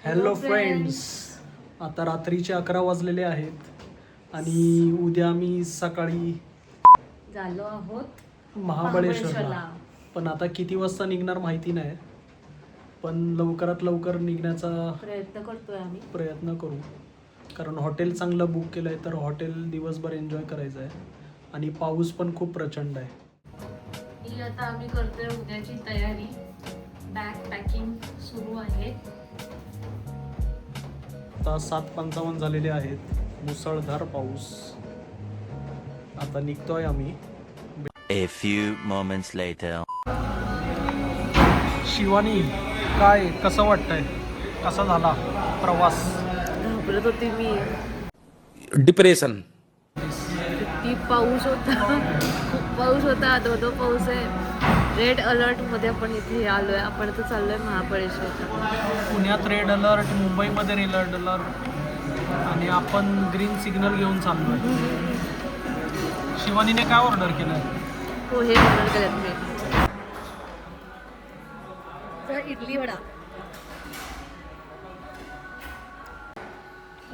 Hello friends, आता रात्रीचे 11 वाजलेले आहेत आणि उद्या आम्ही सकाळी झालो आहोत महाबळेश्वरला. पण आता किती वाजता निघणार माहिती नाही, पण लवकरात लवकर निघण्याचा प्रयत्न करू. कारण हॉटेल चांगलं बुक केलं आहे, तर हॉटेल दिवसभर एन्जॉय करायचं आहे आणि पाऊस पण खूप प्रचंड आहे. ही आता आम्ही करतोय उद्याची तयारी. बॅग पॅकिंग सुरू आहे. आता 7:55 झालेले आहेत. मुसळधार पाऊस. आता निघतोय आम्ही. A few moments later. Shivani, काय कसं वाटतंय? कसा झाला प्रवास? घाबरत होती मी. डिप्रेशन. किती पाऊस होता, खूप पाऊस होता. धो पाऊस आहे. रेड अलर्ट मध्ये आपण इथे आलोय. आपण आता चाललोय महाबळेश्वरला. पुण्यात रेड अलर्ट, मुंबईमध्ये रेड अलर्ट आणि आपण ग्रीन सिग्नल घेऊन चाललोय. शिवानीने काय ऑर्डर केलं? पोहे ऑर्डर केलेत मी. इडली वडा.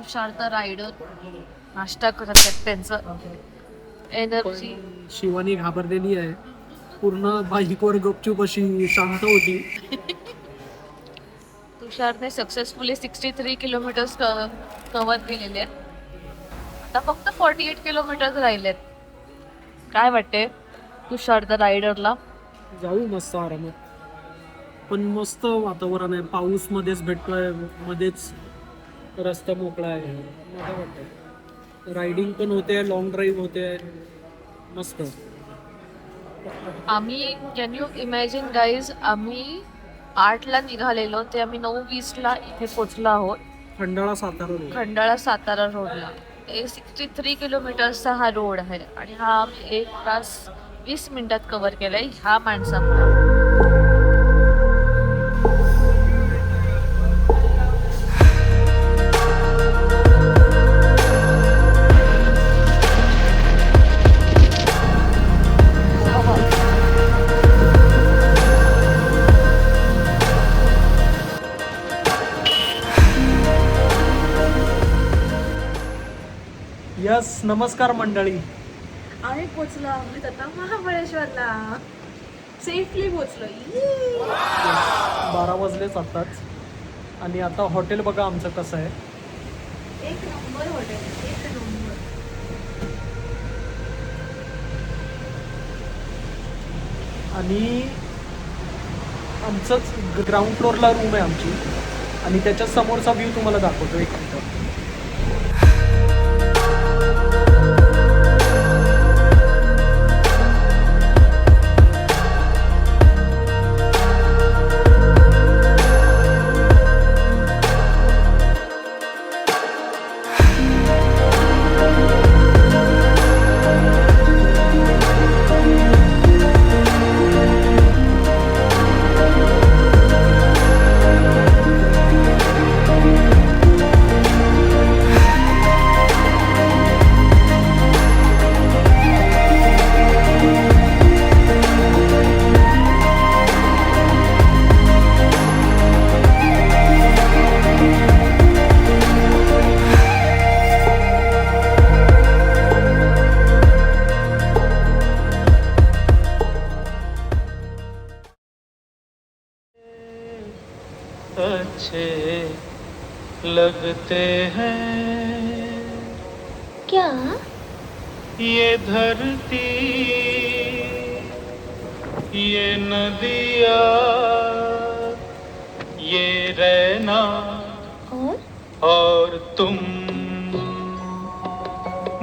शांत रायडर नाश्ता करत आहेत. त्यांचं एनर्जी. शिवानी घाबरलेली आहे. पूर्ण बाईकवर गपचूप अशी शांत होती. तुषारने सक्सेसफुली 63 किलोमीटर्स कव्हर केलेले आहेत. आता फक्त 48 किलोमीटर्स राहिलेत. काय वाटते तुषार द रायडरला? जाऊ मस्त आरामात. पण मस्त वातावरण आहे. पाऊस मध्येच भेटतोय, मध्येच रस्ता मोकळा आहे. मला वाटतं रायडिंग पण होते, लॉंग ड्राईव्ह होते. मस्त. आम्ही कॅन यू इमॅजिन गाईज, आम्ही 8ला निघालेलो ते आम्ही 9:20ला इथे पोचलो आहोत. खंडाळा सातारा रोड. खंडाळा सातारा रोडला. 63 किलोमीटर्सचा हा रोड आहे आणि हा आम्ही 1 तास 20 मिनिटात कव्हर केलाय ह्या माणसामुळे. यस, नमस्कार मंडळी. आम्ही पोचलो आहोत आता महाबळेश्वरला. सेफली पोचलो. 12 वाजलेच आताच. आणि आता हॉटेल बघा आमचं कसं आहे. एक नंबर हॉटेल, एक नंबर. आणि आमचंच ग्राउंड फ्लोअरला रूम आहे आमची आणि त्याच्या समोरचा व्ह्यू तुम्हाला दाखवतो. एक मिनिट. अच्छे लगते हैं क्या ये धरती, ये नदिया, ये रहना और तुम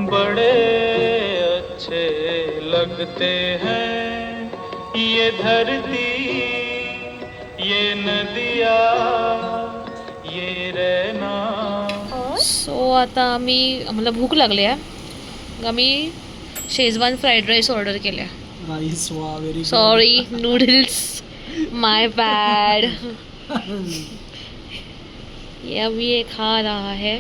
बड़े अच्छे लगते हैं. ये धरती, ये नदिया, ये रहना. सो आता आम्हाला भूक लागली आहे. आम्ही शेजवान फ्राईड राईस ऑर्डर केल्या. राईस. वा, व्हेरी सॉरी, नूडल्स, माय बॅड. ये अभी ये खा रहा है.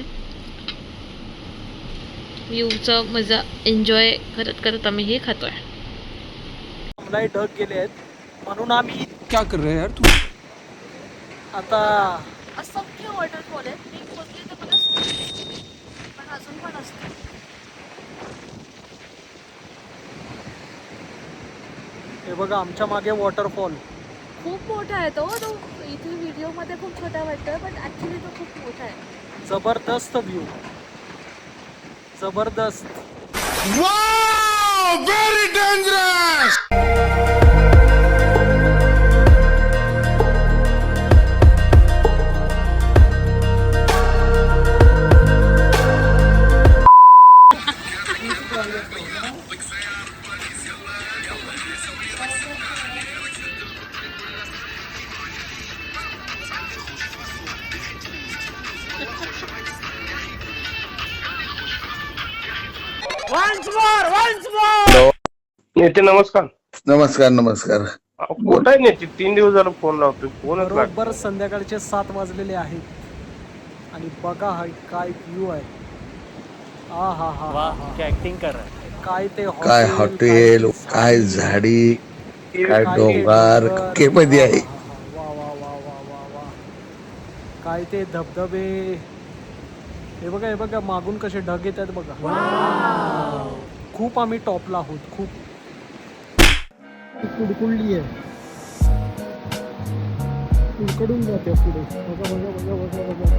व्ह्यूचा मजा एन्जॉय करत करत आम्ही हे खातोय. आम्हाला ढग गेले आहेत म्हणून आम्ही क्या कर रहे हैं यार तू? आता असंख्य वॉटरफॉल आहे. मी बोलली तर मला पण अजून पण असते. हे बघा आमच्या मागे वॉटरफॉल. खूप मोठा आहे तो. इथे व्हिडिओमध्ये खूप छोटा वाटतोय पण ॲक्च्युली तो खूप मोठा आहे. जबरदस्त व्ह्यू, जबरदस्त. Wow! Very dangerous! नेते नमस्कार. नमस्कार नमस्कार. कुठं आहे नेते? 3 दिवस झालं फोन लावतोय, फोनच बरोबर संध्याकाळचे 7 वाजलेले आहेत आणि बघा हा काय व्ह्यू आहे. हा हा हा क्या एक्टिंग कर रहा है. काय ते काय हॉटेल, काय झाडी, काय डोंगर केमध्ये आहे. वा वा वा वा वा वा. काय ते धबधबे. हे बघा मागून कसे ढग येत आहेत बघा. खूप आम्ही टॉपला आहोत. खूप कुडकुडली आहे, कुडकडून जाते पुढे. बघा बघा बघा बघा बघा.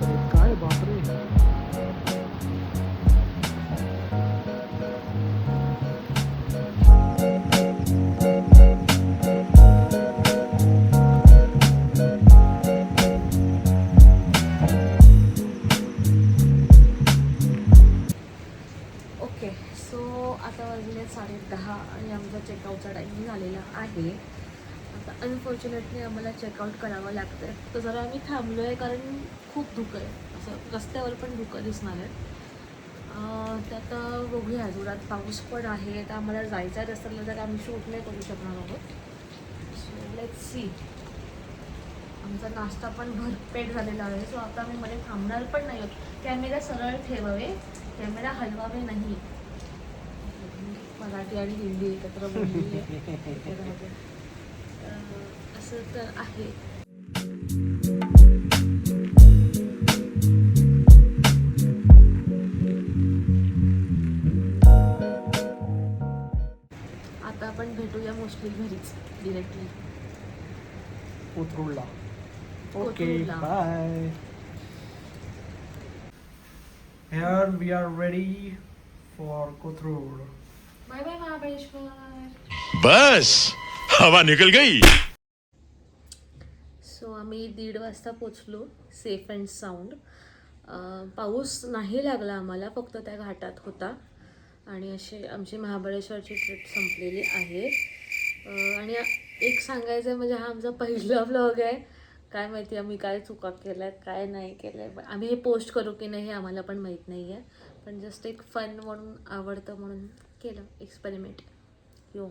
अरे काय बापरे. ओके सो आता वाजले 10:30 आणि आमचा चेकआउटचा टाईम झालेला आहे. आता अनफॉर्च्युनेटली आम्हाला चेकआउट करावं लागतं आहे. तर जरा आम्ही थांबलो आहे कारण खूप धुकं आहे. असं रस्त्यावर पण धुकं दिसणार आहे. त्यात बघूया जोरात पाऊस पण आहे. तर आम्हाला जायचं आहे रस्त्याला तर आम्ही शूट नाही करू शकणार आहोत. So let's see. आमचा नाश्ता पण भरपेट झालेला आहे. सो आता आम्ही मध्ये थांबणार पण नाही आहोत. कॅमेरा सरळ ठेवावे, कॅमेरा हलवावे नाही. मराठी आणि हिंदी एकत्र बोलली आहे. असं तर आहे. आता आपण भेटूया मोस्टली घरीच डिरेक्टली कोथरूडला. ओके कोथरूडला. Bye. Here we are ready for Kothrood. Bye bye Mahabaleshwar. बस हवा निकल गई. सो आम्ही 1:30 वाजता पोचलो सेफ अँड साऊंड. पाऊस नाही लागला आम्हाला, फक्त त्या घाटात होता. आणि अशी आमची महाबळेश्वरची ट्रिप संपलेली आहे. आणि एक सांगायचं आहे म्हणजे हा आमचा पहिला व्लॉग आहे. काय माहिती आम्ही काय चुका केल्या आहेत काय नाही केलं आहे. आम्ही हे पोस्ट करू की नाही हे आम्हाला पण माहीत नाही आहे. पण जस्ट एक फन म्हणून आवडतं म्हणून केलं एक्सपेरिमेंट. यो